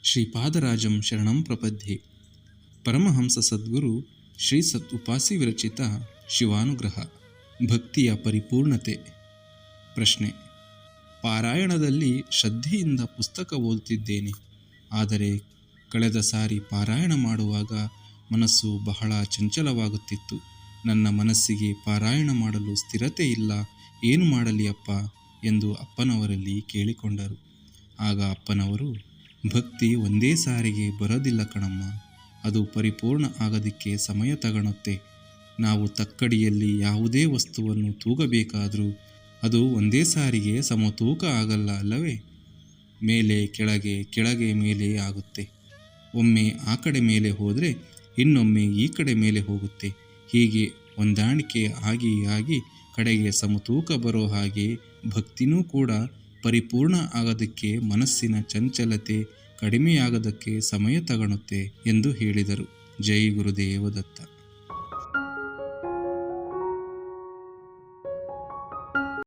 ಶ್ರೀಪಾದರಾಜಂ ಶರಣಂ ಪ್ರಪದ್ಯೆ. ಪರಮಹಂಸ ಸದ್ಗುರು ಶ್ರೀ ಸತ್ ಉಪಾಸಿ ವಿರಚಿತ ಶಿವಾನುಗ್ರಹ. ಭಕ್ತಿಯ ಪರಿಪೂರ್ಣತೆ. ಪ್ರಶ್ನೆ: ಪಾರಾಯಣದಲ್ಲಿ ಶ್ರದ್ಧೆಯಿಂದ ಪುಸ್ತಕ ಓದುತ್ತಿದ್ದೇನೆ. ಆದರೆ ಕಳೆದ ಸಾರಿ ಪಾರಾಯಣ ಮಾಡುವಾಗ ಮನಸ್ಸು ಬಹಳ ಚಂಚಲವಾಗುತ್ತಿತ್ತು. ನನ್ನ ಮನಸ್ಸಿಗೆ ಪಾರಾಯಣ ಮಾಡಲು ಸ್ಥಿರತೆ ಇಲ್ಲ. ಏನು ಮಾಡಲಿ ಅಪ್ಪ ಎಂದು ಅಪ್ಪನವರಲ್ಲಿ ಕೇಳಿಕೊಂಡರು. ಆಗ ಅಪ್ಪನವರು, ಭಕ್ತಿ ಒಂದೇ ಸಾರಿಗೆ ಬರೋದಿಲ್ಲ ಕಣಮ್ಮ, ಅದು ಪರಿಪೂರ್ಣ ಆಗೋದಕ್ಕೆ ಸಮಯ ತಗೊಳುತ್ತೆ. ನಾವು ತಕ್ಕಡಿಯಲ್ಲಿ ಯಾವುದೇ ವಸ್ತುವನ್ನು ತೂಗಬೇಕಾದರೂ ಅದು ಒಂದೇ ಸಾರಿಗೆ ಸಮತೂಕ ಆಗಲ್ಲ ಅಲ್ಲವೇ? ಮೇಲೆ ಕೆಳಗೆ, ಕೆಳಗೆ ಮೇಲೆ ಆಗುತ್ತೆ. ಒಮ್ಮೆ ಆ ಕಡೆ ಮೇಲೆ ಹೋದರೆ ಇನ್ನೊಮ್ಮೆ ಈ ಕಡೆ ಮೇಲೆ ಹೋಗುತ್ತೆ. ಹೀಗೆ ಹೊಂದಾಣಿಕೆ ಆಗಿ ಆಗಿ ಕಡೆಗೆ ಸಮತೂಕ ಬರೋ ಹಾಗೆ ಭಕ್ತಿನೂ ಕೂಡ ಪರಿಪೂರ್ಣ ಆಗೋದಕ್ಕೆ ಮನಸ್ಸಿನ ಚಂಚಲತೆ ಕಡಿಮೆಯಾಗೋದಕ್ಕೆ ಸಮಯ ತಗೊಳುತ್ತೆ ಎಂದು ಹೇಳಿದರು. ಜೈ ಗುರುದೇವ ದತ್ತ.